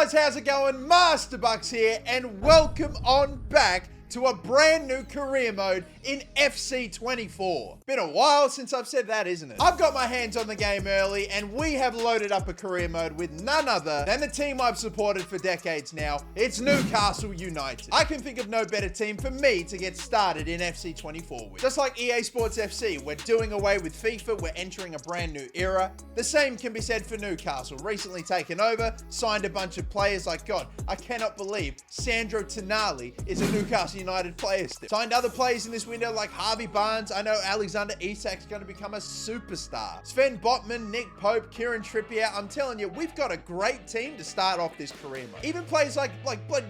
Guys, how's it going? Master Bucks here, and welcome on back to a brand new career mode in FC24. Been a while since I've said that, isn't it? I've got my hands on the game early, and we have loaded up a career mode with none other than the team I've supported for decades now. It's Newcastle United. I can think of no better team for me to get started in FC24 with. Just like EA Sports FC, we're doing away with FIFA, we're entering a brand new era. The same can be said for Newcastle. Recently taken over, signed a bunch of players like, God, I cannot believe Sandro Tonali is a Newcastle United player still. Signed other players in this window like Harvey Barnes. I know Alexander Isak's going to become a superstar. Sven Botman, Nick Pope, Kieran Trippier. I'm telling you, we've got a great team to start off this career mode. Even players like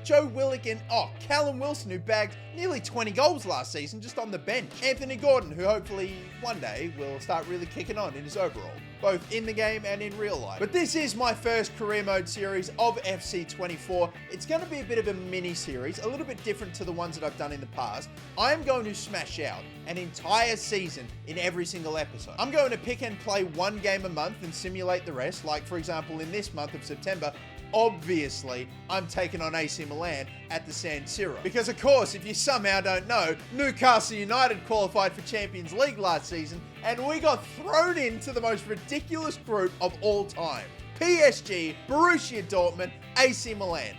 Joe Willock and Callum Wilson, who bagged nearly 20 goals last season just on the bench. Anthony Gordon, who hopefully one day will start really kicking on in his overall, both in the game and in real life. But this is my first career mode series of FC24. It's going to be a bit of a mini series, a little bit different to the ones that I've done in the past. I'm going to smash out an entire season in every single episode. I'm going to pick and play one game a month and simulate the rest. Like, for example, in this month of September, obviously, I'm taking on AC Milan at the San Siro. Because, of course, if you somehow don't know, Newcastle United qualified for Champions League last season, and we got thrown into the most ridiculous group of all time. PSG, Borussia Dortmund, AC Milan.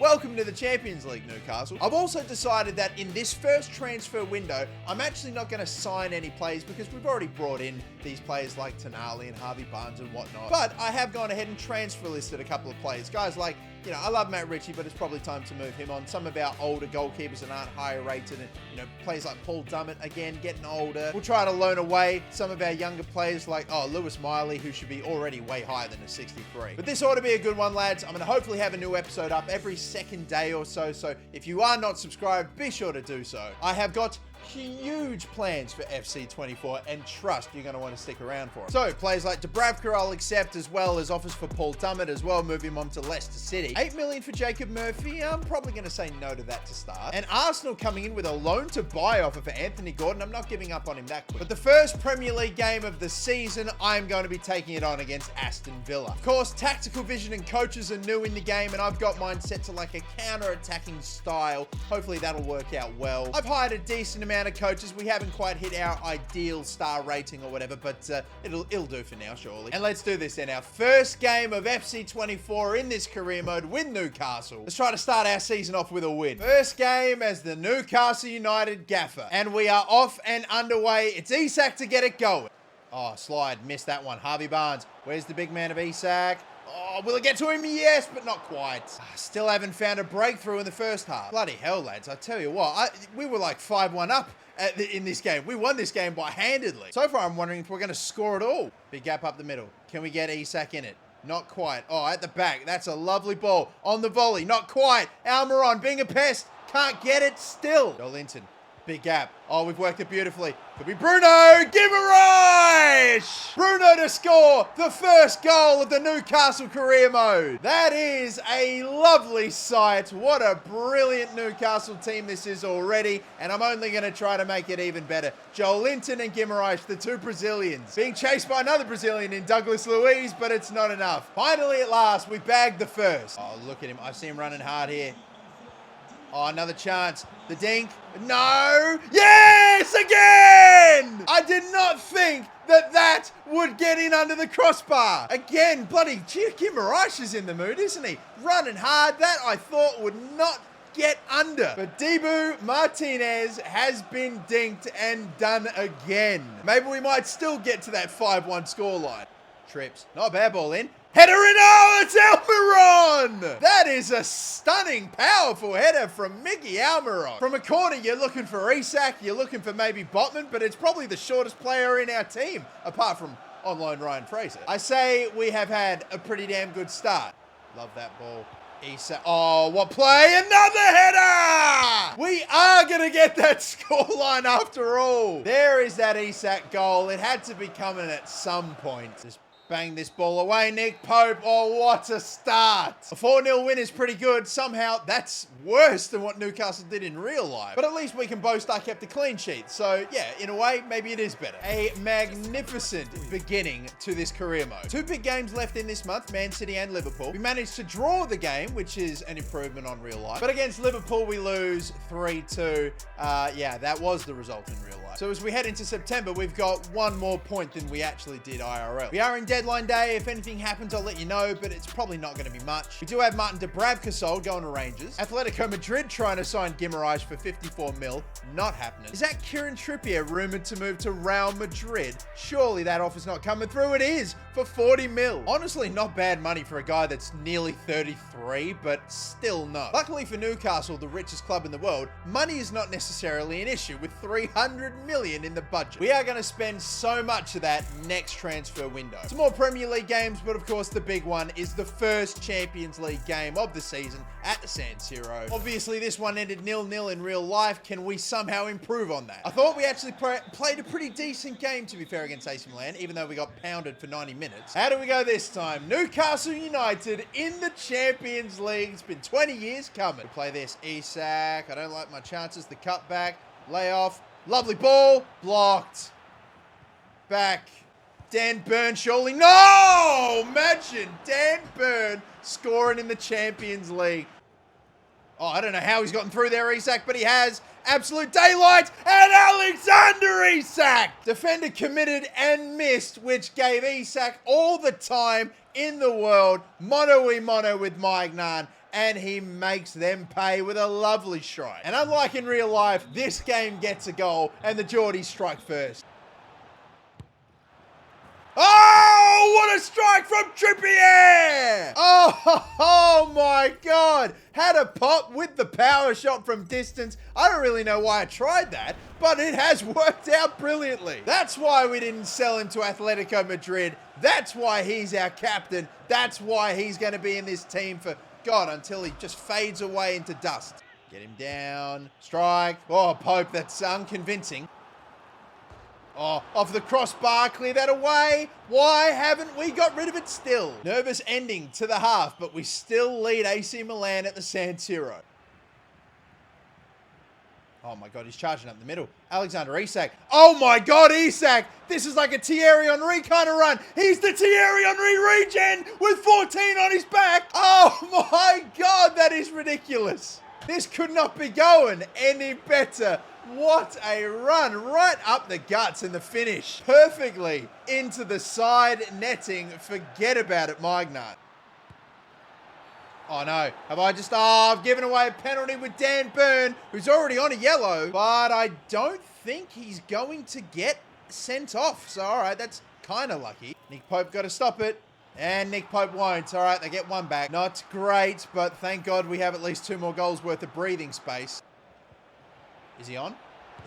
Welcome to the Champions League, Newcastle. I've also decided that in this first transfer window, I'm actually not going to sign any players because we've already brought in these players like Tonali and Harvey Barnes and whatnot. But I have gone ahead and transfer listed a couple of players. Guys like, I love Matt Ritchie, but it's probably time to move him on. Some of our older goalkeepers that aren't higher rated, and players like Paul Dummett, again, getting older. We'll try to loan away some of our younger players like, Lewis Miley, who should be already way higher than a 63. But this ought to be a good one, lads. I'm going to hopefully have a new episode up every second day or so. So if you are not subscribed, be sure to do so. I have got huge plans for FC24, and trust you're going to want to stick around for it. So players like Dubravka I'll accept, as well as offers for Paul Dummett as well, move him on to Leicester City. 8 million for Jacob Murphy, I'm probably going to say no to that to start. And Arsenal coming in with a loan to buy offer for Anthony Gordon. I'm not giving up on him that quick. But the first Premier League game of the season, I'm going to be taking it on against Aston Villa. Of course, tactical vision and coaches are new in the game, and I've got mine set to like a counter-attacking style. Hopefully that'll work out well. I've hired a decent amount of coaches. We haven't quite hit our ideal star rating or whatever, but it'll do for now, surely. And let's do this then. Our first game of FC24 in this career mode with Newcastle. Let's try to start our season off with a win. First game as the Newcastle United gaffer. And we are off and underway. It's Isak to get it going. Oh, slide. Missed that one. Harvey Barnes. Where's the big man of Isak? Oh, will it get to him? Yes, but not quite. Still haven't found a breakthrough in the first half. Bloody hell, lads. I tell you what, we were like 5-1 up in this game. We won this game by handedly. So far, I'm wondering if we're going to score it all. Big gap up the middle. Can we get Isak in it? Not quite. Oh, at the back. That's a lovely ball. On the volley. Not quite. Almiron being a pest. Can't get it still. Joelinton. Big gap. Oh, we've worked it beautifully. Could be Bruno. Guimaraes! Bruno to score the first goal of the Newcastle career mode. That is a lovely sight. What a brilliant Newcastle team this is already. And I'm only going to try to make it even better. Joelinton and Guimaraes, the two Brazilians, being chased by another Brazilian in Douglas Luiz, but it's not enough. Finally, at last, we bagged the first. Oh, look at him. I see him running hard here. Oh, another chance. The dink. No. Yes, again! I did not think that would get in under the crossbar. Again, bloody Guimaraes is in the mood, isn't he? Running hard. That I thought would not get under. But Dibu Martinez has been dinked and done again. Maybe we might still get to that 5-1 scoreline. Trips. Not a bad ball in. Header in, oh, it's Almiron! That is a stunning, powerful header from Mickey Almiron. From a corner, you're looking for Isak, you're looking for maybe Botman, but it's probably the shortest player in our team, apart from on loan Ryan Fraser. I say we have had a pretty damn good start. Love that ball. Isak, oh, what play? Another header! We are going to get that scoreline after all. There is that Isak goal. It had to be coming at some point. Just Bang this ball away, Nick Pope. Oh, what a start. A 4-0 win is pretty good. Somehow, that's worse than what Newcastle did in real life. But at least we can boast I kept a clean sheet. So, yeah, in a way, maybe it is better. A magnificent beginning to this career mode. 2 big games left in this month, Man City and Liverpool. We managed to draw the game, which is an improvement on real life. But against Liverpool, we lose 3-2. Yeah, that was the result in real life. So as we head into September, we've got 1 more point than we actually did IRL. We are in deadline day. If anything happens, I'll let you know, but it's probably not going to be much. We do have Martin Dubravka going to Rangers. Atletico Madrid trying to sign Guimaraes for 54 mil. Not happening. Is that Kieran Trippier rumored to move to Real Madrid? Surely that offer's not coming through. It is for 40 mil. Honestly, not bad money for a guy that's nearly 33, but still no. Luckily for Newcastle, the richest club in the world, money is not necessarily an issue with 300 million in the budget. We are going to spend so much of that next transfer window. Some more Premier League games, but of course the big one is the first Champions League game of the season at the San Siro. Obviously this one ended 0-0 in real life. Can we somehow improve on that? I thought we actually played a pretty decent game, to be fair, against AC Milan, even though we got pounded for 90 minutes. How do we go this time? Newcastle United in the Champions League. It's been 20 years coming. We play this. Isak. I don't like my chances. The cutback. Layoff. Lovely ball. Blocked. Back. Dan Burn surely. No! Imagine Dan Burn scoring in the Champions League. Oh, I don't know how he's gotten through there, Isak, but he has. Absolute daylight, and Alexander Isak! Defender committed and missed, which gave Isak all the time in the world. Mono-y-mono with Maignan, and he makes them pay with a lovely strike. And unlike in real life, this game gets a goal, and the Geordies strike first. Oh, what a strike from Trippier! Oh my God. Had a pop with the power shot from distance. I don't really know why I tried that, but it has worked out brilliantly. That's why we didn't sell him to Atletico Madrid. That's why he's our captain. That's why he's going to be in this team for, God, until he just fades away into dust. Get him down. Strike. Oh, Pope, that's unconvincing. Oh, off the crossbar, clear that away. Why haven't we got rid of it still? Nervous ending to the half, but we still lead AC Milan at the San Siro. Oh my God, he's charging up the middle. Alexander Isak. Oh my God, Isak. This is like a Thierry Henry kind of run. He's the Thierry Henry regen with 14 on his back. Oh my God, that is ridiculous. This could not be going any better. What a run, right up the guts and the finish. Perfectly into the side netting. Forget about it, Maignan. Oh no, have I just, I've given away a penalty with Dan Burn, who's already on a yellow, but I don't think he's going to get sent off. So all right, that's kind of lucky. Nick Pope got to stop it. And Nick Pope won't. All right, they get 1 back. Not great, but thank God we have at least 2 more goals worth of breathing space. Is he on?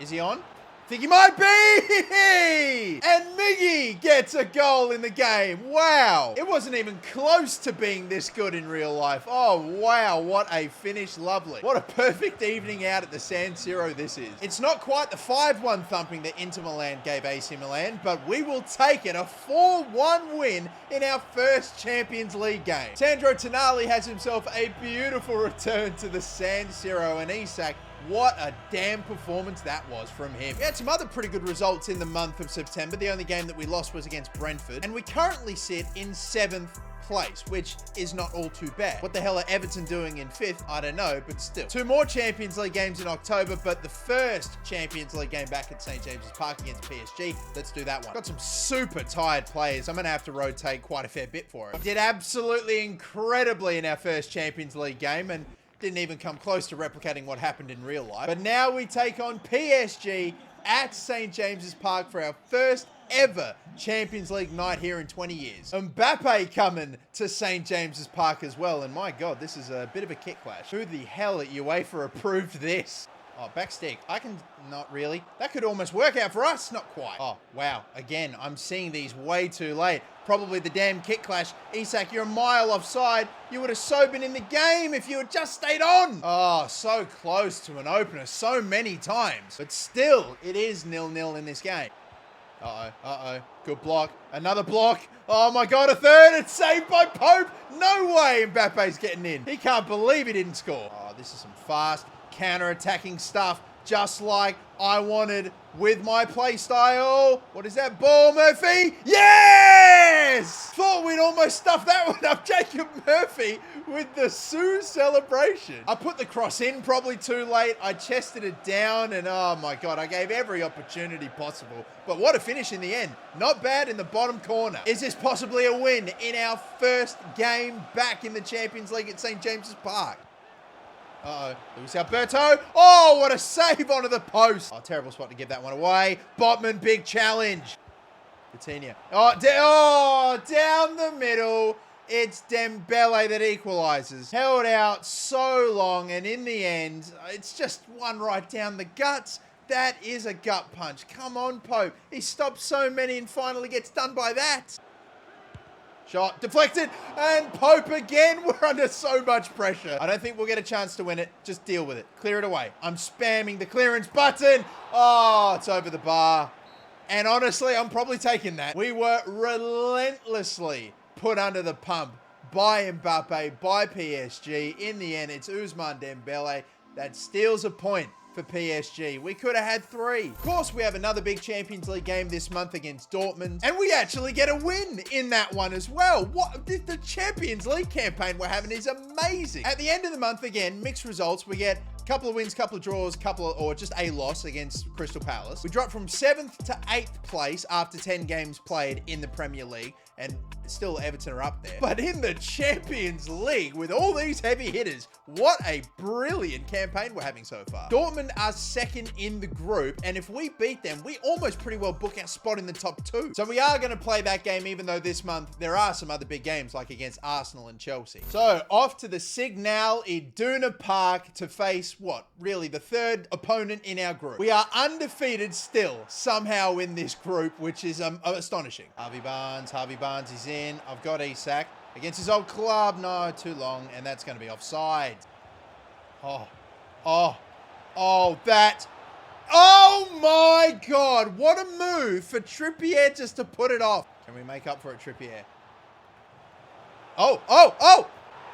Is he on? Think he might be! And Miggy gets a goal in the game. Wow. It wasn't even close to being this good in real life. Oh, wow. What a finish. Lovely. What a perfect evening out at the San Siro this is. It's not quite the 5-1 thumping that Inter Milan gave AC Milan, but we will take it. A 4-1 win in our first Champions League game. Sandro Tonali has himself a beautiful return to the San Siro, and Isak, what a damn performance that was from him. We had some other pretty good results in the month of September. The only game that we lost was against Brentford. And we currently sit in 7th place, which is not all too bad. What the hell are Everton doing in 5th? I don't know, but still. 2 more Champions League games in October, but the first Champions League game back at St. James's Park against PSG. Let's do that one. Got some super tired players. I'm going to have to rotate quite a fair bit for it. Did absolutely incredibly in our first Champions League game, and didn't even come close to replicating what happened in real life. But now we take on PSG at St. James's Park for our first ever Champions League night here in 20 years. Mbappe coming to St. James's Park as well. And my God, this is a bit of a kick clash. Who the hell at UEFA approved this? Oh, backstick. I can, not really. That could almost work out for us. Not quite. Oh, wow. Again, I'm seeing these way too late. Probably the damn kick clash. Isak, you're a mile offside. You would have so been in the game if you had just stayed on. Oh, so close to an opener so many times. But still, it is 0-0 in this game. Uh-oh. Good block. Another block. Oh my God, a third. It's saved by Pope. No way Mbappe's getting in. He can't believe he didn't score. Oh, this is some fast counter-attacking stuff, just like I wanted with my play style. What is that ball, Murphy? Yes! Thought we'd almost stuff that one up. Jacob Murphy with the Sue celebration. I put the cross in probably too late. I chested it down and oh my God, I gave every opportunity possible. But what a finish in the end. Not bad in the bottom corner. Is this possibly a win in our first game back in the Champions League at St. James's Park? Uh-oh, Luis Alberto. Oh, what a save onto the post. Oh, terrible spot to give that one away. Botman, big challenge. Coutinho. Oh, down the middle. It's Dembele that equalizes. Held out so long, and in the end, it's just one right down the guts. That is a gut punch. Come on, Pope. He stops so many and finally gets done by that. Shot deflected, and Pope again. We're under so much pressure. I don't think we'll get a chance to win it. Just deal with it. Clear it away. I'm spamming the clearance button. Oh, it's over the bar. And honestly, I'm probably taking that. We were relentlessly put under the pump by Mbappe, by PSG. In the end, it's Ousmane Dembele that steals a point for PSG. We could have had 3. Of course, we have another big Champions League game this month against Dortmund, and we actually get a win in that one as well. What the Champions League campaign we're having is amazing. At the end of the month, again, mixed results. We get a couple of wins, couple of draws, or just a loss against Crystal Palace. We dropped from 7th to 8th place after 10 games played in the Premier League, and still Everton are up there. But in the Champions League, with all these heavy hitters, what a brilliant campaign we're having so far. Dortmund are second in the group, and if we beat them, we almost pretty well book our spot in the top 2. So we are going to play that game, even though this month there are some other big games, like against Arsenal and Chelsea. So off to the Signal Iduna Park to face what? Really the 3rd opponent in our group. We are undefeated still, somehow in this group, which is astonishing. Harvey Barnes is in. I've got Isak against his old club. No, too long, and that's going to be offside. Oh, that. Oh my God, what a move for Trippier just to put it off. Can we make up for it, Trippier?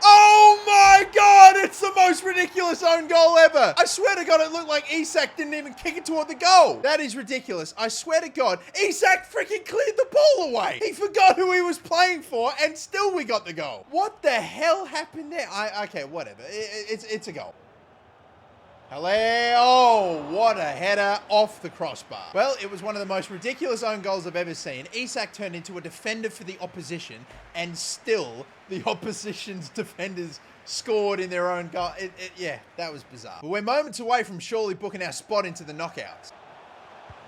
Oh my God, it's the most ridiculous own goal ever. I swear to God, it looked like Isak didn't even kick it toward the goal. That is ridiculous. I swear to God, Isak freaking cleared the ball away. He forgot who he was playing for, and still we got the goal. What the hell happened there? Okay, whatever. It's a goal. Oh, what a header off the crossbar. Well, it was one of the most ridiculous own goals I've ever seen. Isak turned into a defender for the opposition, and still the opposition's defenders scored in their own goal. Yeah, that was bizarre. But we're moments away from surely booking our spot into the knockouts.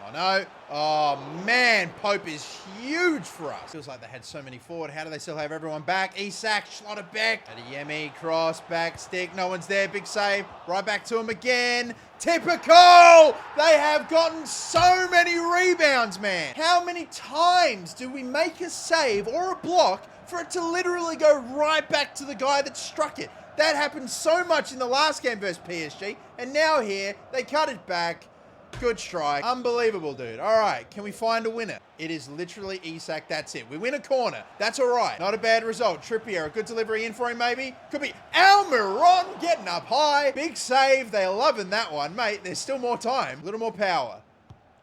Oh, no. Oh, man. Pope is huge for us. Feels like they had so many forward. How do they still have everyone back? Isak, Schlotterbeck. Adeyemi, cross, back, stick. No one's there. Big save. Right back to him again. Typical! They have gotten so many rebounds, man. How many times do we make a save or a block for it to literally go right back to the guy that struck it? That happened so much in the last game versus PSG. And now here, they cut it back. Good strike. Unbelievable, dude. All right, can we find a winner? It is literally Isak. That's it. We win a corner. That's all right. Not a bad result. Trippier, a good delivery in for him, maybe. Could be Almiron getting up high. Big save. They're loving that one, mate. There's still more time. A little more power.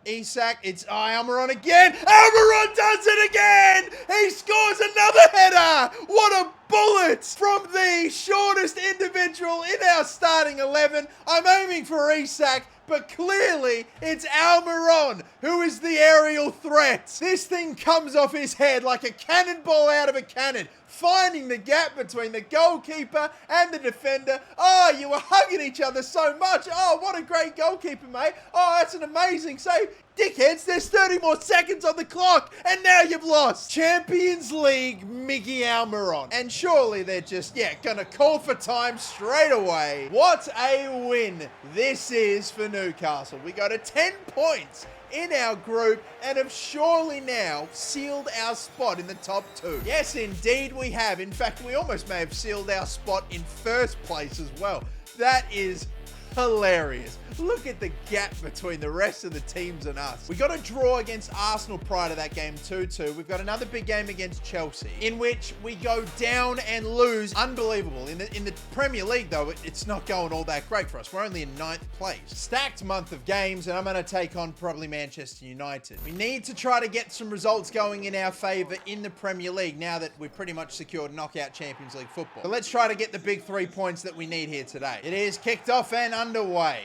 Isak, it's Almiron again. Almiron does it again. He scores another header. What a bullet from the shortest individual in our starting 11. I'm aiming for Isak, but clearly it's Almiron who is the aerial threat. This thing comes off his head like a cannonball out of a cannon, finding the gap between the goalkeeper and the defender. Oh, you were hugging each other so much. Oh, what a great goalkeeper, mate. Oh, that's an amazing save. Dickheads, there's 30 more seconds on the clock, and now you've lost. Champions League, Miggy Almiron. And surely they're just, gonna call for time straight away. What a win this is for Newcastle. We got to 10 points in our group and have surely now sealed our spot in the top 2. Yes, indeed we have. In fact, we almost may have sealed our spot in first place as well. That is hilarious. Look at the gap between the rest of the teams and us. We got a draw against Arsenal prior to that game, 2-2. We've got another big game against Chelsea, in which we go down and lose. Unbelievable. In the Premier League, though, it's not going all that great for us. We're only in 9th place. Stacked month of games, and I'm going to take on probably Manchester United. We need to try to get some results going in our favour in the Premier League now that we've pretty much secured knockout Champions League football. So let's try to get the big 3 points that we need here today. It is kicked off and underway.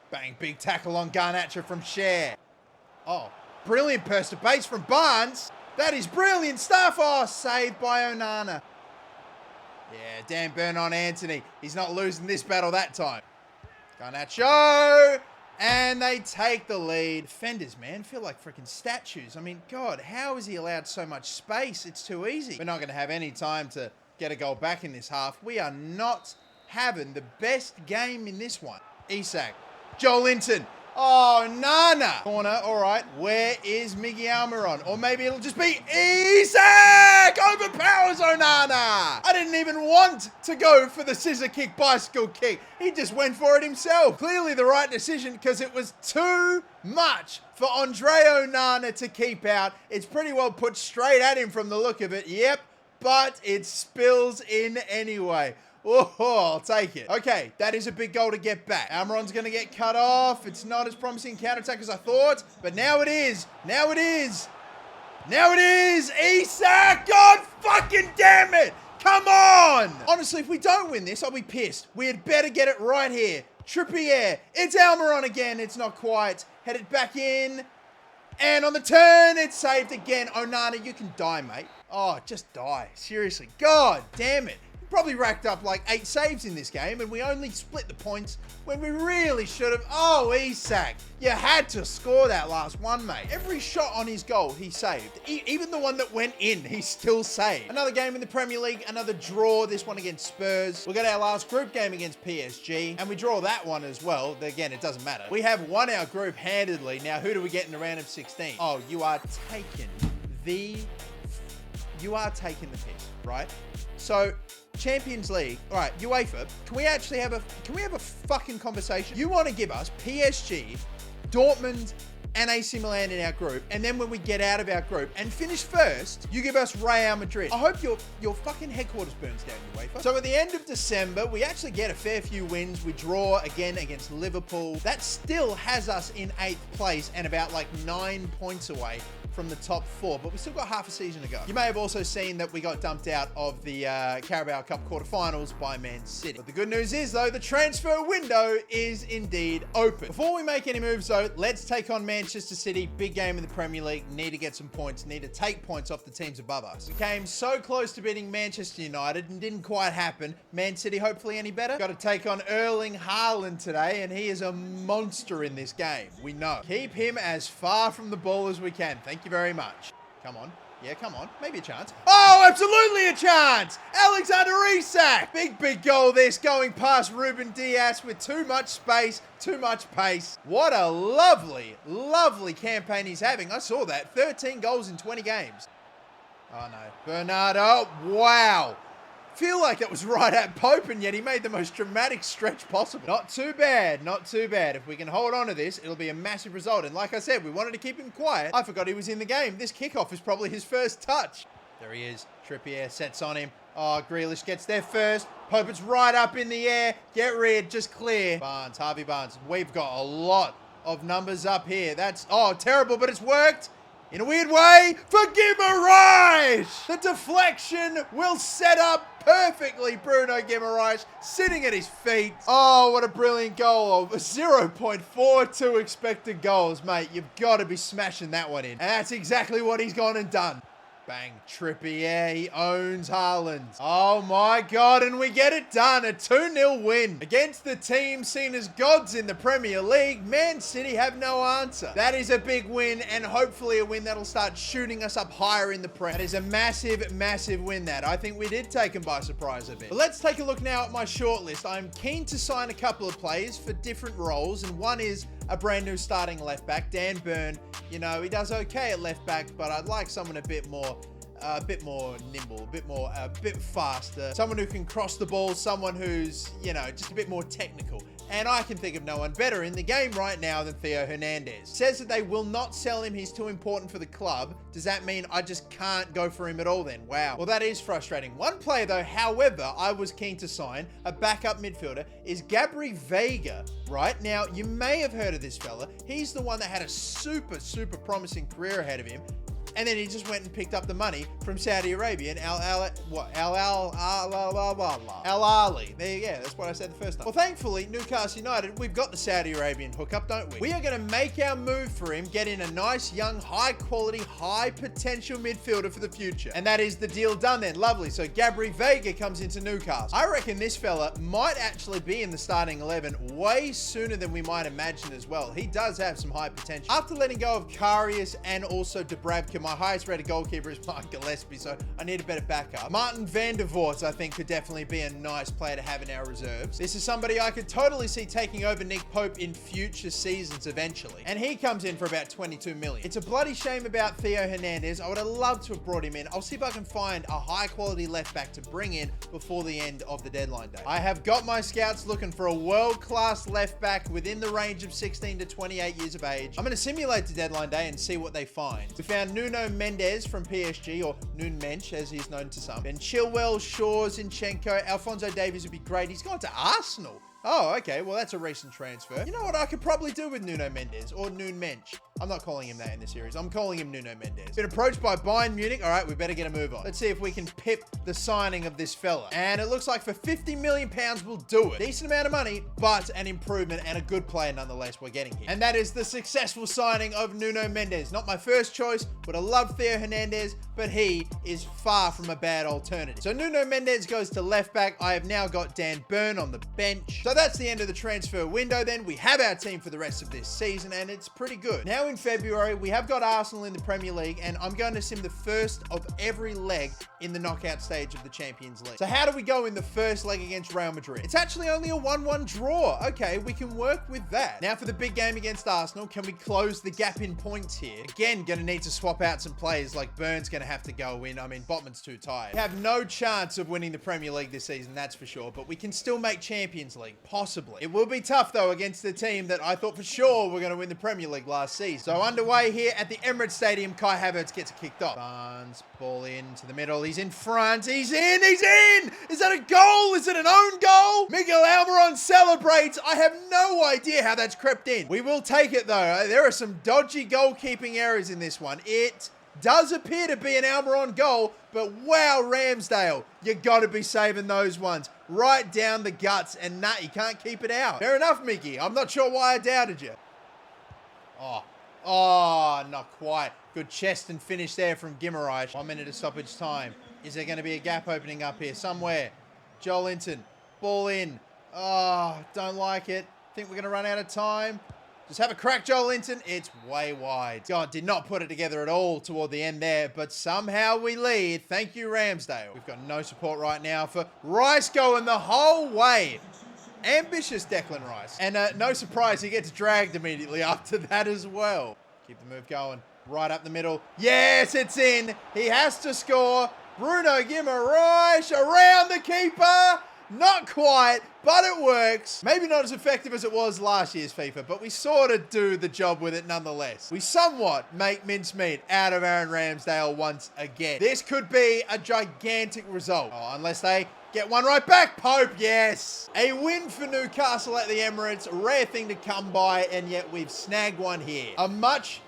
Bang, big tackle on Garnacho from Cher. Oh, brilliant burst of base from Barnes. That is brilliant stuff. Oh, saved by Onana. Yeah, Dan Burn on Anthony. He's not losing this battle that time. Garnacho. And they take the lead. Defenders, man, feel like freaking statues. I mean, God, how is he allowed so much space? It's too easy. We're not going to have any time to get a goal back in this half. We are not having the best game in this one. Isak. Joe Linton. Oh, Nana. Corner, all right. Where is Miggy Almiron? Or maybe it'll just be Isak! Overpowers Onana! I didn't even want to go for the scissor kick, bicycle kick. He just went for it himself. Clearly the right decision because it was too much for Andre Onana to keep out. It's pretty well put straight at him from the look of it. Yep, but it spills in anyway. Oh, I'll take it. Okay, that is a big goal to get back. Almiron's going to get cut off. It's not as promising counter-attack as I thought, but now it is. Now it is. Now it is. Isak! God fucking damn it! Come on! Honestly, if we don't win this, I'll be pissed. We had better get it right here. Trippier. It's Almiron again. It's not quite. Headed back in. And on the turn, it's saved again. Onana, you can die, mate. Oh, just die. Seriously. God damn it. Probably racked up like 8 saves in this game, and we only split the points when we really should have. Oh, Isak, you had to score that last one, mate. Every shot on his goal, he saved. Even the one that went in, he still saved. Another game in the Premier League, another draw, this one against Spurs. We got our last group game against PSG, and we draw that one as well. Again, it doesn't matter. We have won our group handedly. Now, who do we get in the round of 16? Oh, you are taking the piss, right? So, Champions League, all right, UEFA, can we have a fucking conversation? You want to give us PSG, Dortmund, and AC Milan in our group, and then when we get out of our group and finish first, you give us Real Madrid. I hope your fucking headquarters burns down, UEFA. So at the end of December, we actually get a fair few wins. We draw again against Liverpool. That still has us in 8th place and about like 9 points away from the top 4, but we still got half a season to go. You may have also seen that we got dumped out of the Carabao Cup quarterfinals by Man City. But the good news is, though, the transfer window is indeed open. Before we make any moves, though, let's take on Manchester City. Big game in the Premier League. Need to get some points. Need to take points off the teams above us. We came so close to beating Manchester United and didn't quite happen. Man City, hopefully any better. Got to take on Erling Haaland today, and he is a monster in this game. We know. Keep him as far from the ball as we can. Thank you very much. Come on. Yeah, come on. Maybe a chance. Oh, absolutely a chance! Alexander Isak! Big goal this, going past Ruben Dias with too much space, too much pace. What a lovely campaign he's having. I saw that. 13 goals in 20 games. Oh, no. Bernardo. Wow. Feel like that was right at Pope, and yet he made the most dramatic stretch possible. Not too bad, not too bad. If we can hold on to this, it'll be a massive result. And like I said, we wanted to keep him quiet. I forgot he was in the game. This kickoff is probably his first touch. There he is. Trippier sets on him. Oh, Grealish gets there first. Pope, it's right up in the air. Get rid, just clear. Barnes, Harvey Barnes. We've got a lot of numbers up here. That's, oh, terrible, but it's worked. In a weird way, for Guimaraes! The deflection will set up perfectly Bruno Guimaraes sitting at his feet. Oh, what a brilliant goal. 0.42 expected goals, mate. You've got to be smashing that one in. And that's exactly what he's gone and done. Bang, Trippier, he owns Haaland. Oh my God, and we get it done. A 2-0 win against the team seen as gods in the Premier League. Man City have no answer. That is a big win, and hopefully a win that'll start shooting us up higher in the Prem. That is a massive win that. I think we did take him by surprise a bit. But let's take a look now at my shortlist. I'm keen to sign a couple of players for different roles, and one is a brand new starting left back, Dan Burn. You know, he does okay at left back, but I'd like someone a bit more nimble, a bit faster, someone who can cross the ball, someone who's, you know, just a bit more technical. and I can think of no one better in the game right now than Theo Hernandez. Says that they will not sell him, he's too important for the club. Does that mean I just can't go for him at all then? Wow. Well, that is frustrating. One player though, however, I was keen to sign, a backup midfielder, is Gabri Veiga. Right now, you may have heard of this fella. He's the one that had a super promising career ahead of him. And then he just went and picked up the money from Saudi Arabia and Al Ahly. There you go. That's what I said the first time. Well, thankfully, Newcastle United, we've got the Saudi Arabian hookup, don't we? We are going to make our move for him, get in a nice, young, high-quality, high-potential midfielder for the future. And that is the deal done then. Lovely. So Gabri Veiga comes into Newcastle. I reckon this fella might actually be in the starting 11 way sooner than we might imagine as well. He does have some high potential. After letting go of Karius and also Dubravka, my highest rated goalkeeper is Mark Gillespie, so I need a better backup. Martin van der Voort, I think, could definitely be a nice player to have in our reserves. This is somebody I could totally see taking over Nick Pope in future seasons eventually. And he comes in for about 22 million. It's a bloody shame about Theo Hernandez. I would have loved to have brought him in. I'll see if I can find a high quality left back to bring in before the end of the deadline day. I have got my scouts looking for a world-class left back within the range of 16 to 28 years of age. I'm going to simulate the deadline day and see what they find. We found Nuno Mendes from PSG, or Nun Mensch as he's known to some. Then Chilwell, Shaw, Zinchenko, Alphonso Davies would be great. He's gone to Arsenal. Oh, okay. Well, that's a recent transfer. You know what I could probably do with Nuno Mendes or Nun Mensch? I'm not calling him that in the series. I'm calling him Nuno Mendes. Been approached by Bayern Munich. All right, we better get a move on. Let's see if we can pip the signing of this fella. And it looks like for £50 million, we'll do it. Decent amount of money, but an improvement and a good player nonetheless we're getting here. And that is the successful signing of Nuno Mendes. Not my first choice. Would have loved Theo Hernandez, but he is far from a bad alternative. So Nuno Mendes goes to left back. I have now got Dan Burn on the bench. So that's the end of the transfer window then. We have our team for the rest of this season, and it's pretty good. Now in February, we have got Arsenal in the Premier League, and I'm going to sim the first of every leg in the knockout stage of the Champions League. So how do we go in the first leg against Real Madrid? It's actually only a 1-1 draw. Okay, we can work with that. Now for the big game against Arsenal, can we close the gap in points here? Again, going to need to swap out some players, like Burn's going to have to go in. I mean, Botman's too tired. We have no chance of winning the Premier League this season, that's for sure, but we can still make Champions League, possibly. It will be tough, though, against the team that I thought for sure were going to win the Premier League last season. So underway here at the Emirates Stadium, Kai Havertz gets it kicked off. Barnes, ball into the middle. He's in front. He's in! He's in! Is that a goal? Is it an own goal? Miguel Almiron celebrates. I have no idea how that's crept in. We will take it, though. There are some dodgy goalkeeping errors in this one. It does appear to be an Almiron goal, but wow, Ramsdale, you got to be saving those ones. Right down the guts, and nah, you can't keep it out. Fair enough, Mickey. I'm not sure why I doubted you. Oh, not quite. Good chest and finish there from Guimaraes. 1 minute of stoppage time. Is there going to be a gap opening up here somewhere? Joelinton, ball in. Oh, don't like it. Think we're going to run out of time. Just have a crack, Joelinton. It's way wide. God, did not put it together at all toward the end there, but somehow we lead. Thank you, Ramsdale. We've got no support right now for Rice going the whole way. Ambitious Declan Rice. And no surprise, he gets dragged immediately after that as well. Keep the move going. Right up the middle. Yes, it's in. He has to score. Bruno Guimaraes around the keeper. Not quite, but it works. Maybe not as effective as it was last year's FIFA, but we sort of do the job with it nonetheless. We somewhat make mincemeat out of Aaron Ramsdale once again. This could be a gigantic result. Oh, unless they get one right back. Pope, yes. A win for Newcastle at the Emirates. A rare thing to come by, and yet we've snagged one here. A much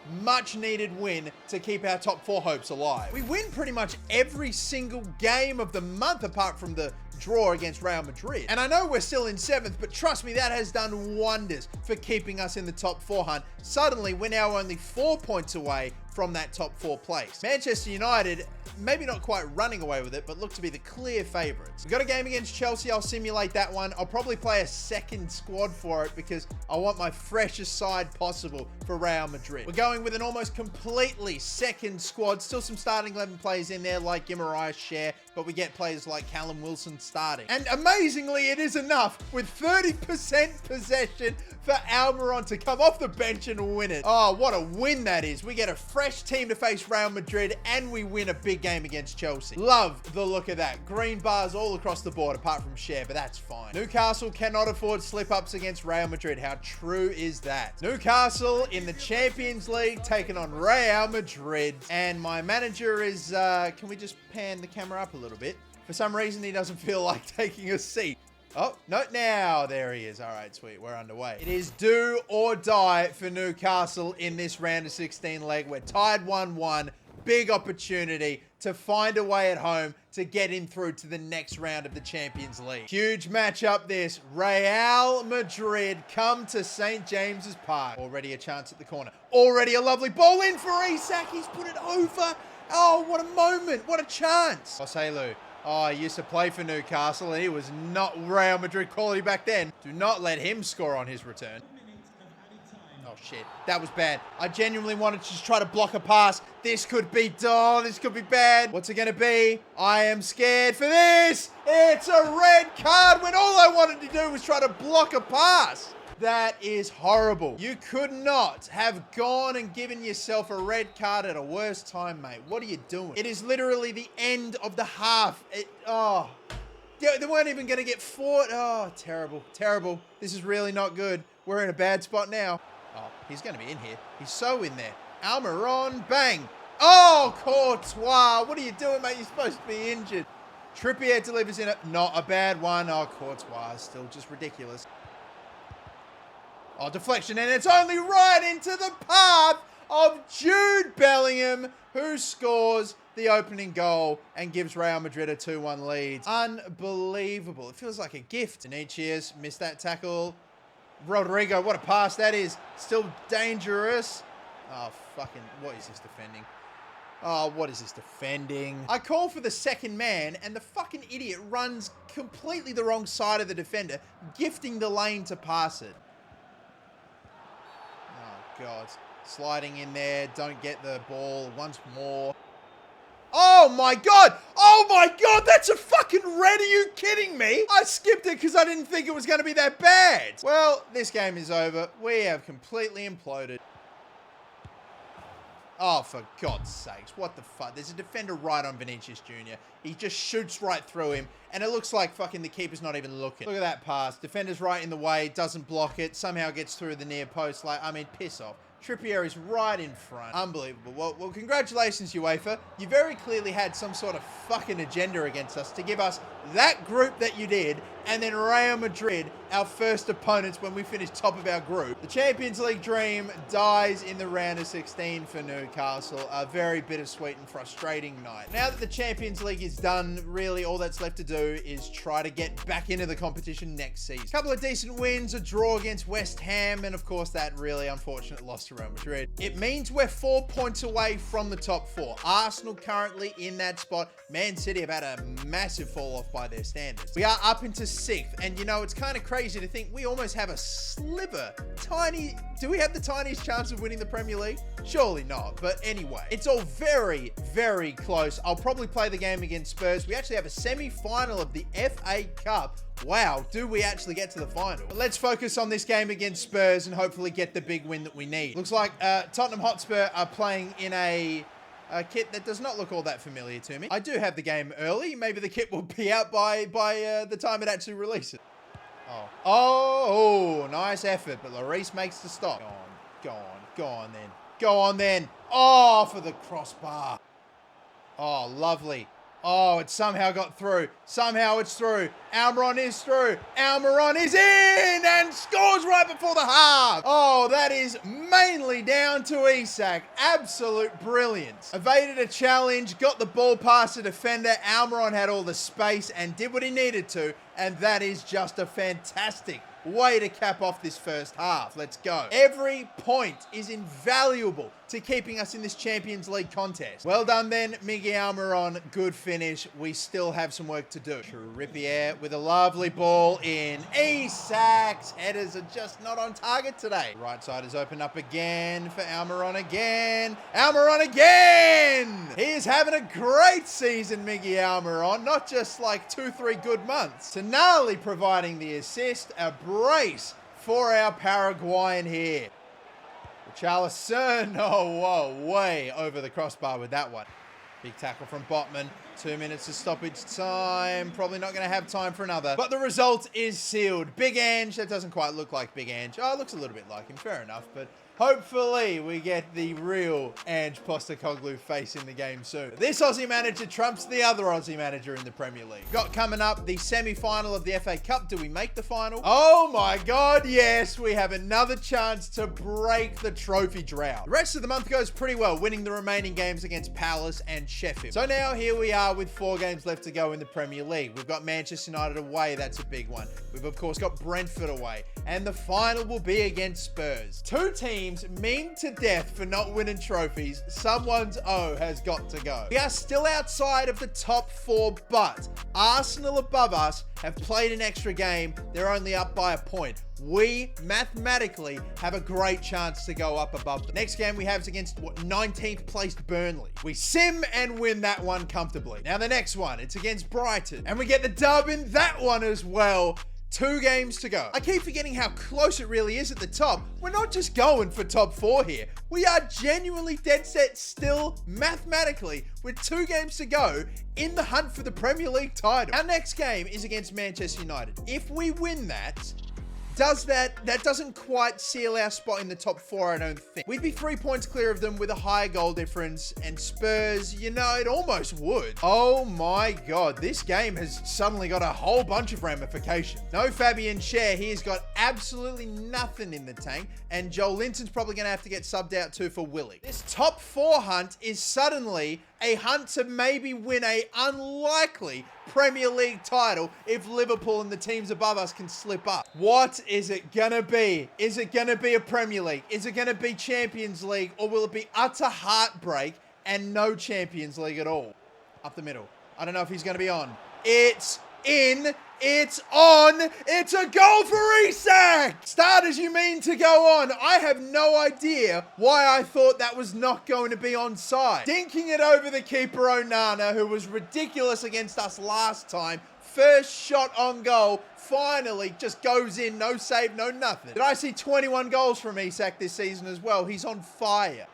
needed win to keep our top 4 hopes alive. We win pretty much every single game of the month apart from the draw against Real Madrid. And I know we're still in 7th, but trust me, that has done wonders for keeping us in the top 4 hunt. Suddenly, we're now only 4 points away from that top 4 place. Manchester United, maybe not quite running away with it, but look to be the clear favourites. We've got a game against Chelsea. I'll simulate that one. I'll probably play a second squad for it because I want my freshest side possible for Real Madrid. We're going with an almost completely second squad. Still some starting 11 players in there like Guimaraes, Cher, but we get players like Callum Wilson starting. And amazingly, it is enough with 30% possession for Almiron to come off the bench and win it. Oh, what a win that is. We get a fresh team to face Real Madrid and we win a big game against Chelsea. Love the look of that. Green bars all across the board apart from Share, but that's fine. Newcastle cannot afford slip-ups against Real Madrid. How true is that? Newcastle in the Champions League taking on Real Madrid. And my manager is, can we just pan the camera up a little bit? For some reason, he doesn't feel like taking a seat. Oh, no, now there he is. All right, sweet. We're underway. It is do or die for Newcastle in this round of 16 leg. We're tied 1-1. Big opportunity to find a way at home to get in through to the next round of the Champions League. Huge matchup this. Real Madrid come to St. James's Park. Already a chance at the corner. Already a lovely ball in for Isak. He's put it over. Oh, what a moment. What a chance. Joselu. Oh, he used to play for Newcastle, and he was not Real Madrid quality back then. Do not let him score on his return. Oh, shit. That was bad. I genuinely wanted to just try to block a pass. This could be dull. This could be bad. What's it going to be? I am scared for this. It's a red card when all I wanted to do was try to block a pass. That is horrible. You could not have gone and given yourself a red card at a worse time, mate. What are you doing? It is literally the end of the half. They weren't even going to get fought. Oh, terrible. Terrible. This is really not good. We're in a bad spot now. Oh, he's going to be in here. He's so in there. Almiron, bang. Oh, Courtois. What are you doing, mate? You're supposed to be injured. Trippier delivers in it. Not a bad one. Oh, Courtois is still just ridiculous. Oh, deflection, and it's only right into the path of Jude Bellingham, who scores the opening goal and gives Real Madrid a 2-1 lead. Unbelievable. It feels like a gift. Vinicius missed that tackle. Rodrigo, what a pass that is. Still dangerous. Oh, fucking, what is this defending? Oh, what is this defending? I call for the second man, and the fucking idiot runs completely the wrong side of the defender, gifting the lane to pass it. God, sliding in there, don't get the ball once more. Oh my God, that's a fucking red, are you kidding me? I skipped it because I didn't think it was going to be that bad. Well, this game is over. We have completely imploded. Oh, for God's sakes, what the fuck? There's a defender right on Vinicius Jr. He just shoots right through him, and it looks like fucking the keeper's not even looking. Look at that pass. Defender's right in the way, doesn't block it, somehow gets through the near post. Like, I mean, piss off. Trippier is right in front. Unbelievable. Well, congratulations, UEFA. You very clearly had some sort of fucking agenda against us to give us that group that you did, and then Real Madrid, our first opponents when we finished top of our group. The Champions League dream dies in the round of 16 for Newcastle. A very bittersweet and frustrating night. Now that the Champions League is done, really all that's left to do is try to get back into the competition next season. A couple of decent wins, a draw against West Ham, and of course that really unfortunate loss to Real Madrid. It means we're 4 points away from the top 4. Arsenal currently in that spot. Man City have had a massive fall off by their standards. We are up into 6th, and you know, it's kind of crazy to think we almost have a sliver, do we have the tiniest chance of winning the Premier League? Surely not, but anyway, it's all very, very close. I'll probably play the game against Spurs. We actually have a semi-final of the FA Cup. Wow, do we actually get to the final? But let's focus on this game against Spurs and hopefully get the big win that we need. Looks like Tottenham Hotspur are playing in a kit that does not look all that familiar to me. I do have the game early. Maybe the kit will be out by the time it actually releases. Oh, nice effort, but Lloris makes the stop. Go on then. Oh, for the crossbar. Oh, lovely. Oh, it somehow got through. Somehow it's through. Almiron is through. Almiron is in and scores right before the half. Oh, that is mainly down to Isak. Absolute brilliance. Evaded a challenge, got the ball past the defender. Almiron had all the space and did what he needed to. And that is just a fantastic way to cap off this first half. Let's go. Every point is invaluable to keeping us in this Champions League contest. Well done then, Miguel Almiron. Good finish. We still have some work to do. Trippier with a lovely ball in. Isak's headers are just not on target today. Right side is open up again for Almiron again. Almiron again! He is having a great season, Miguel Almiron. Not just like 2-3 good months. Tonali providing the assist. A brace for our Paraguayan here. Richarlison, oh, whoa, way over the crossbar with that one. Big tackle from Botman. 2 minutes of stoppage time. Probably not going to have time for another. But the result is sealed. Big Ange. That doesn't quite look like Big Ange. Oh, it looks a little bit like him. Fair enough. But hopefully we get the real Ange Postecoglou face in the game soon. This Aussie manager trumps the other Aussie manager in the Premier League. Got coming up the semi-final of the FA Cup. Do we make the final? Oh my God, yes. We have another chance to break the trophy drought. The rest of the month goes pretty well, winning the remaining games against Palace and Sheffield. So now here we are with 4 games left to go in the Premier League. We've got Manchester United away. That's a big one. We've of course got Brentford away. And the final will be against Spurs. 2 teams mean to death for not winning trophies. Someone's O has got to go. We are still outside of the top 4, but Arsenal above us have played an extra game. They're only up by a point. We mathematically have a great chance to go up above them. Next game we have is against 19th placed Burnley. We sim and win that one comfortably. Now the next one, it's against Brighton. And we get the dub in that one as well. 2 games to go. I keep forgetting how close it really is at the top. We're not just going for top 4 here. We are genuinely dead set still, mathematically, with 2 games to go in the hunt for the Premier League title. Our next game is against Manchester United. If we win that doesn't quite seal our spot in the top 4, I don't think. We'd be 3 points clear of them with a higher goal difference, and Spurs, you know, it almost would. Oh my God, this game has suddenly got a whole bunch of ramifications. No Fabian Schär, he's got absolutely nothing in the tank, and Joel Linton's probably gonna have to get subbed out too for Willie. This top 4 hunt is suddenly a hunt to maybe win a unlikely Premier League title if Liverpool and the teams above us can slip up. What is it gonna be? Is it gonna be a Premier League? Is it gonna be Champions League? Or will it be utter heartbreak and no Champions League at all? Up the middle. I don't know if he's gonna be on. It's in. It's on. It's a goal for Isak. Starters, you mean to go on? I have no idea why I thought that was not going to be onside. Dinking it over the keeper Onana, who was ridiculous against us last time. First shot on goal, finally just goes in, no save, no nothing. Did I see 21 goals from Isak this season as well? He's on fire.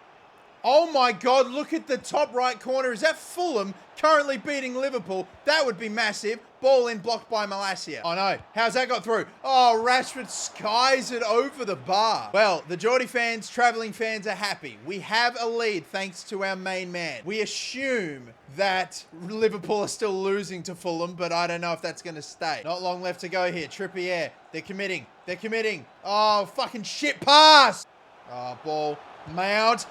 Oh my God, look at the top right corner. Is that Fulham currently beating Liverpool? That would be massive. Ball in, blocked by Malacia. Oh no, how's that got through? Oh, Rashford skies it over the bar. Well, the Geordie fans, travelling fans are happy. We have a lead thanks to our main man. We assume that Liverpool are still losing to Fulham, but I don't know if that's going to stay. Not long left to go here. Trippier, they're committing. They're committing. Oh, fucking shit pass. Oh, ball. Mount,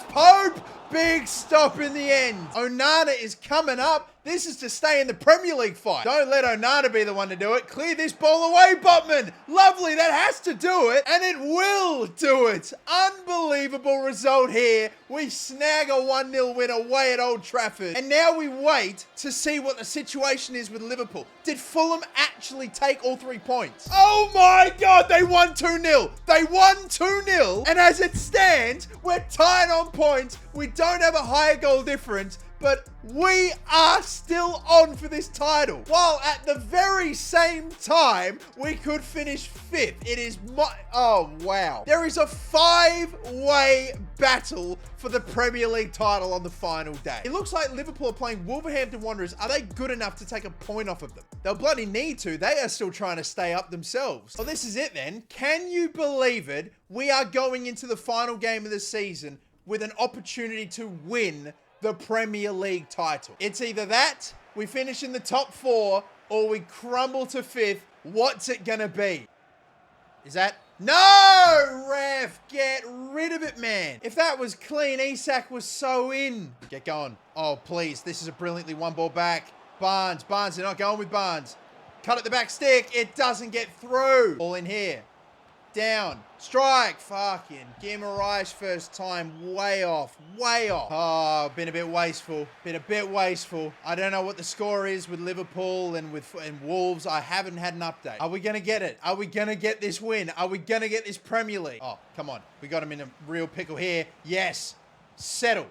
Pope, big stop in the end. Onana is coming up. This is to stay in the Premier League fight. Don't let Onana be the one to do it. Clear this ball away, Botman. Lovely, that has to do it, and it will do it. Unbelievable result here. We snag a 1-0 win away at Old Trafford, and now we wait to see what the situation is with Liverpool. Did Fulham actually take all 3 points? Oh my God, they won 2-0. They won 2-0, and as it stands, we're tied on points. We don't have a higher goal difference, but we are still on for this title. While at the very same time, we could finish 5th. It is oh, wow. There is a 5-way battle for the Premier League title on the final day. It looks like Liverpool are playing Wolverhampton Wanderers. Are they good enough to take a point off of them? They'll bloody need to. They are still trying to stay up themselves. Well, this is it then. Can you believe it? We are going into the final game of the season with an opportunity to win the Premier League title. It's either that, we finish in the top 4, or we crumble to 5th. What's it gonna be? Is that? No, ref, get rid of it, man. If that was clean, Isak was so in. Get going. Oh, please, this is a brilliantly won ball back. Barnes, they're not going with Barnes. Cut at the back stick. It doesn't get through. All in here. Down. Strike. Fucking Guimaraes first time. Way off. Way off. Oh, been a bit wasteful. Been a bit wasteful. I don't know what the score is with Liverpool and Wolves. I haven't had an update. Are we going to get it? Are we going to get this win? Are we going to get this Premier League? Oh, come on. We got him in a real pickle here. Yes. Settle.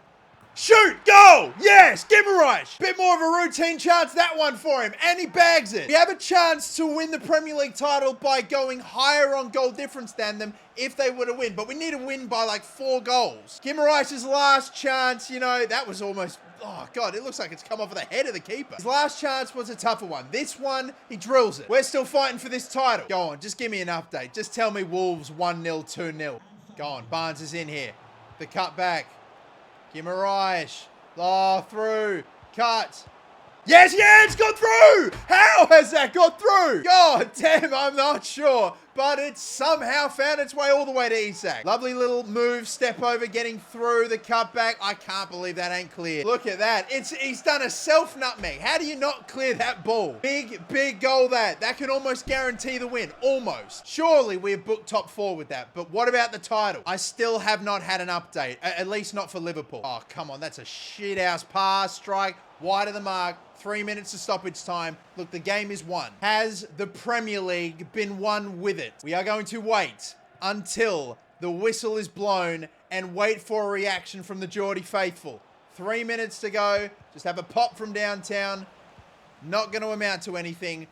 Shoot! Goal! Yes! Guimaraes! Bit more of a routine chance, that one for him. And he bags it. We have a chance to win the Premier League title by going higher on goal difference than them if they were to win. But we need to win by like 4 goals. Guimaraes' last chance, you know, that was almost... Oh, God, it looks like it's come off of the head of the keeper. His last chance was a tougher one. This one, he drills it. We're still fighting for this title. Go on, just give me an update. Just tell me Wolves 1-0, 2-0. Go on, Barnes is in here. The cut back. Guimaraes. Oh, through. Cut. Yes, yeah, it's got through. How has that got through? God damn, I'm not sure. But it's somehow found its way all the way to Isak. Lovely little move, step over, getting through the cutback. I can't believe that ain't cleared. Look at that. He's done a self-nutmeg. How do you not clear that ball? Big goal that. That can almost guarantee the win. Almost. Surely we have booked top 4 with that. But what about the title? I still have not had an update. At least not for Liverpool. Oh, come on. That's a shit-house pass, strike. Wide of the mark, 3 minutes to stoppage time. Look, the game is won. Has the Premier League been won with it? We are going to wait until the whistle is blown and wait for a reaction from the Geordie faithful. 3 minutes to go. Just have a pop from downtown. Not going to amount to anything.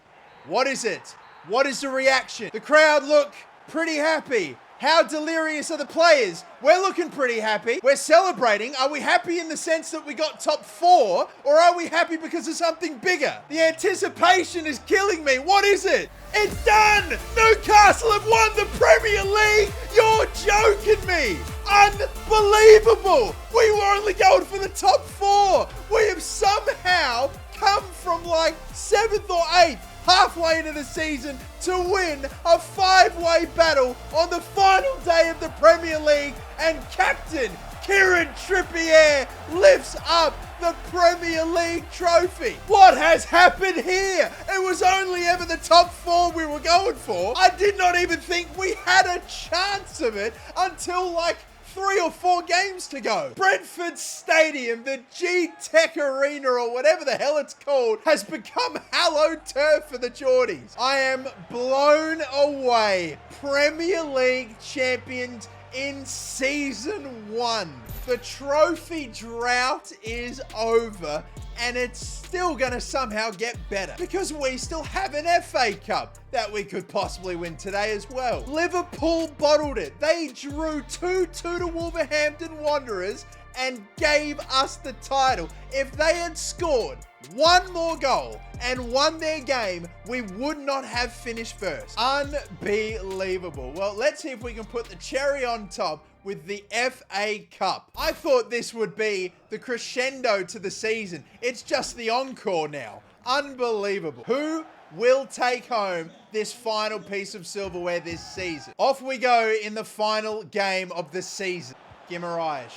What is it? What is the reaction? The crowd look pretty happy. How delirious are the players? We're looking pretty happy. We're celebrating. Are we happy in the sense that we got top 4? Or are we happy because of something bigger? The anticipation is killing me. What is it? It's done! Newcastle have won the Premier League! You're joking me! Unbelievable! We were only going for the top 4! We have somehow come from like 7th or 8th halfway into the season to win a 5-way battle on the final day of the Premier League, and Captain Kieran Trippier lifts up the Premier League trophy. What has happened here? It was only ever the top 4 we were going for. I did not even think we had a chance of it until like 3 or 4 games to go. Brentford Stadium, the G-Tech Arena or whatever the hell it's called, has become hallowed turf for the Geordies. I am blown away. Premier League champions in season 1. The trophy drought is over, and it's still going to somehow get better because we still have an FA Cup that we could possibly win today as well. Liverpool bottled it. They drew 2-2 to Wolverhampton Wanderers and gave us the title. If they had scored 1 more goal and won their game, we would not have finished first. Unbelievable. Well, let's see if we can put the cherry on top with the FA Cup. I thought this would be the crescendo to the season. It's just the encore now. Unbelievable. Who will take home this final piece of silverware this season? Off we go in the final game of the season. Guimaraes.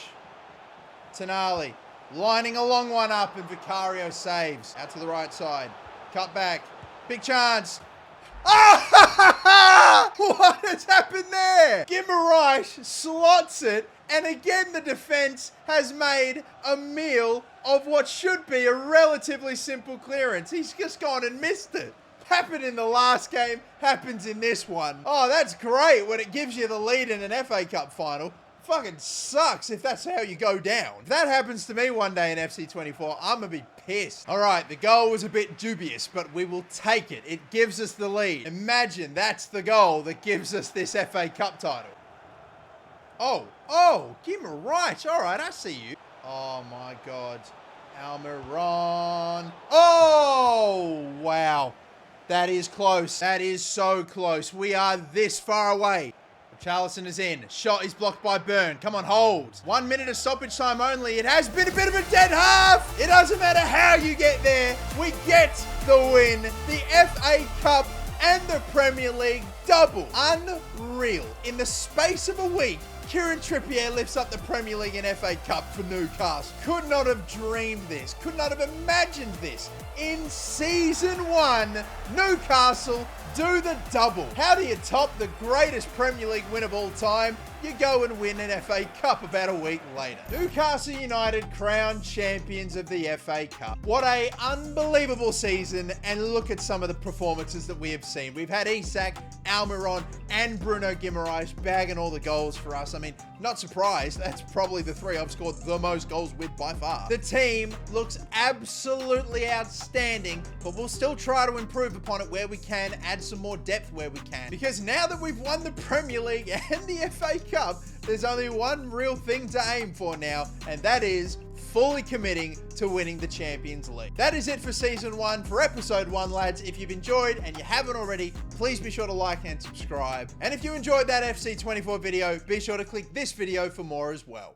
Tonali lining a long one up, and Vicario saves. Out to the right side. Cut back. Big chance. Ah! What has happened there? Guimaraes slots it, and again the defense has made a meal of what should be a relatively simple clearance. He's just gone and missed it. Happened in the last game, happens in this one. Oh, that's great when it gives you the lead in an FA Cup final. Fucking sucks if that's how you go down. If that happens to me one day in FC24, I'm gonna be pissed. All right, the goal was a bit dubious, but we will take it. It gives us the lead. Imagine that's the goal that gives us this FA Cup title. Oh, Guimaraes. All right, I see you. Oh my God. Almiron. Oh, wow. That is close. That is so close. We are this far away. Charlison is in. Shot is blocked by Byrne. Come on, hold. 1 minute of stoppage time only. It has been a bit of a dead half. It doesn't matter how you get there. We get the win. The FA Cup and the Premier League double. Unreal. In the space of a week, Kieran Trippier lifts up the Premier League and FA Cup for Newcastle. Could not have dreamed this, could not have imagined this. In Season 1, Newcastle do the double. How do you top the greatest Premier League win of all time? You go and win an FA Cup about a week later. Newcastle United crowned champions of the FA Cup. What a unbelievable season, and look at some of the performances that we have seen. We've had Isak, Almiron, and Bruno Guimaraes bagging all the goals for us. I mean, not surprised. That's probably the three I've scored the most goals with by far. The team looks absolutely outstanding, but we'll still try to improve upon it where we can, add some more depth where we can. Because now that we've won the Premier League and the FA Cup, there's only one real thing to aim for now, and that is fully committing to winning the Champions League. That is it for Season 1, for Episode 1, lads. If you've enjoyed and you haven't already, please be sure to like and subscribe. And if you enjoyed that FC24 video, be sure to click this video for more as well.